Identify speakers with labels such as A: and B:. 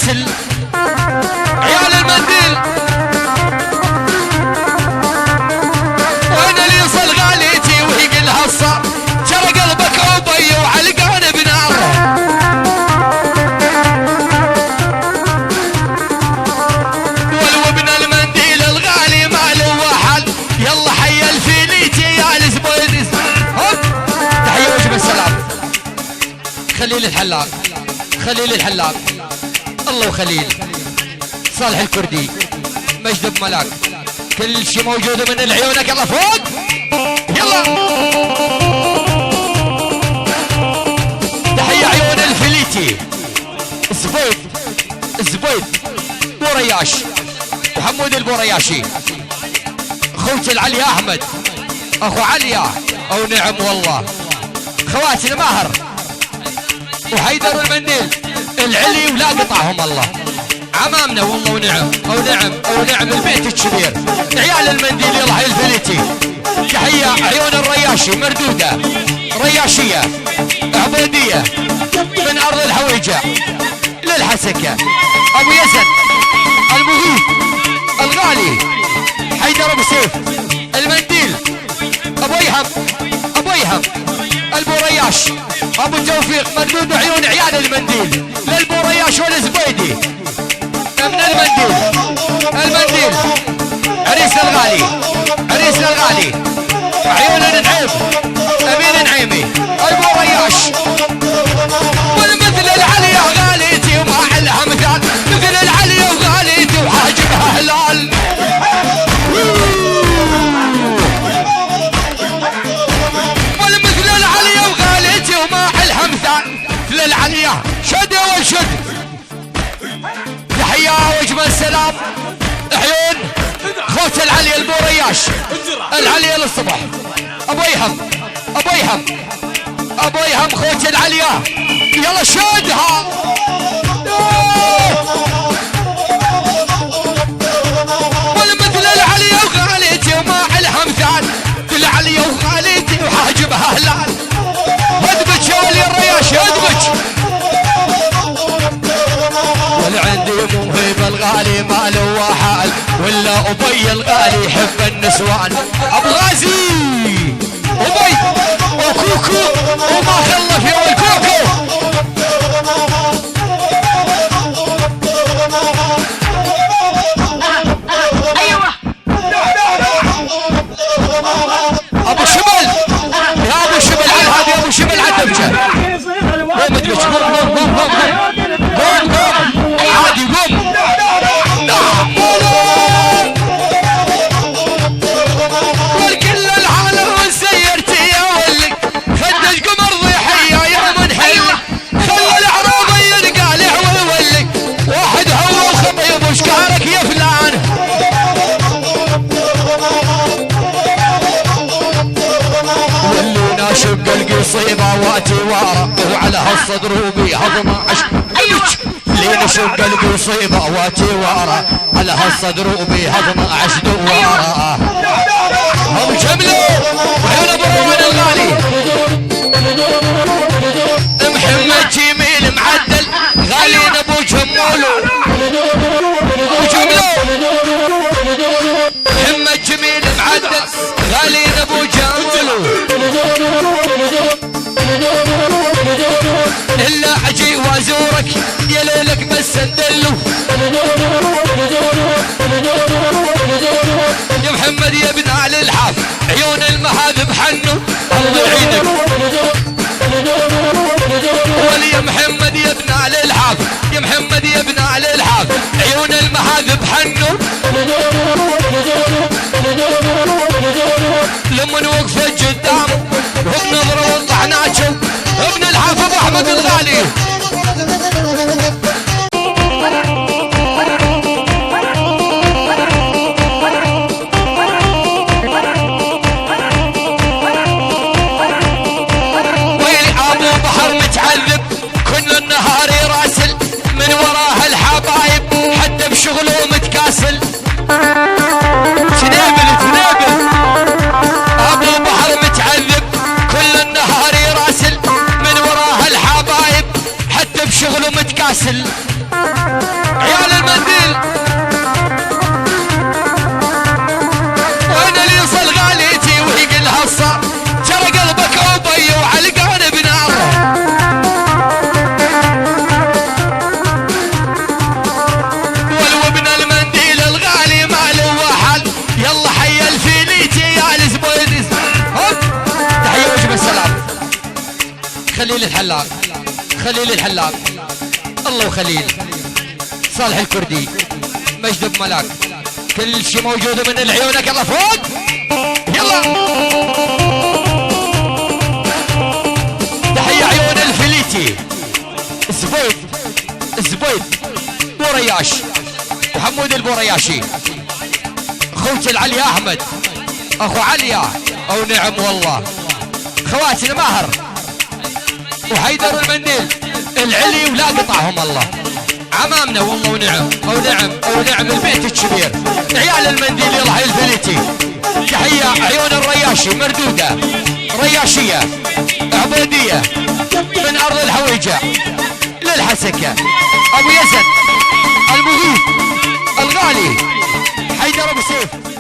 A: ياسل عيال المنديل وانا اللي يصل غاليتي وهي قلها الصار جرى قلبك عبي وعلقاني بنار والوبن المنديل الغالي ما له وحل يلا حي الفيليتي يا الزبيد تحية وجب السلام خليل الحلاق خليل الحلاق الله وخليل صالح الكردي مجد بملاك كل شيء موجود من العيونك يلا فوق يلا تحية عيون الفليتي الزبيد الزبيد بورياش وحمود البورياشي خوتي العلي احمد اخو عليا او نعم والله خواتي الماهر وحيدر المنديل العلي ولا قطعهم الله عمامنا والله ونعم او نعم او نعم البيت الكبير عيال المنديل يلا حي الفليتي تحية عيون الرياشي مردودة رياشية عبودية من ارض الحويجة للحسكة ابو يزن المغيث الغالي حيدر ابو سيف المنديل ابو يهم ابو يهم البورياش ابو توفيق مردود عيون عيال المنديل للبورياش والزبيدي من المنديل المنديل عريس الغالي عريس الغالي عيون النعيم امين نعيمي البورياش والمثل العلي وغاليتي وما حلها مثال مثل العلي وغاليتي وحاجبها هلال والمثل العلي وغاليتي وما حلها مثال مثل العليا شد والشد تحية وجمال السلام عيون خوت العلي البورياش العلي للصبح ابو يهم ابو يهم ابو يهم خوت العليا يلا شدها والمثل العلي وغاليتي وما عليها مثال العلي وغاليتي وحاجبها هلال هدبك يا ولي الرياش هدبك والعندي موهب الغالي ما له وحال ولا ابي الغالي يحب النسوان ابو غازي ابي وكوكو وما خلف يا الكوكو ابو شبل يا ابو شبل على هذه ابو شبل على الدبجه قوم ادبج قوم قوم قوم قوم قوم عادي قوم والكل العالم وسيرتي يا ولي خدج قمر ضحيه يا منحل خلى الاعراب ينقالع ويولي واحد هو الخطيب وشكارك يا فلان ولونا شق القصيبه واتي ورا وعلى هالصدر وبيهضم عشق لين شق القصيبه واتي ورا على هالصدر وبيهضم عشق ورا هم جملوا عيون ابو روان الغالي محمد جميل معدل غالين ابو جمولو وجملوا محمد جميل معدل غالين ابو جمولو الا اجي وازورك يا ليلك بس اندلو يا محمد يا ابن علي الحاف عيون المهاذب حنو الله يعينك ولي يا محمد يا ابن علي الحاف يا محمد يا ابن علي الحاف عيون المهاذب حنو لما وقفت قدام وبنظره وطعناته ابن الحاف ابو احمد الغالي ويلي ابو بحر متعذب كل النهار يراسل من وراه الحبايب حتى بشغله متكاسل خليل الحلاق، خليل الحلاق، الله وخليل، صالح الكردي، مجد ملاك، كل شيء موجود من العيونك. يلا فوق يلا. تحية عيون الفليتي، الزبيد الزبيد بورياش، وحمود البورياشي، خوت العلي احمد، اخو عليا، او نعم والله، خواتنا ماهر وحيدر المنديل العلي ولا قطعهم الله، عمامنا والله ونعم، او نعم او نعم البيت الكبير، عيال المنديل يلا حي الفليتي. تحية عيون الرياشي مردودة، رياشية عبودية من ارض الحويجة للحسكة، ابو يزن المغيث الغالي، حيدر ابو سيف.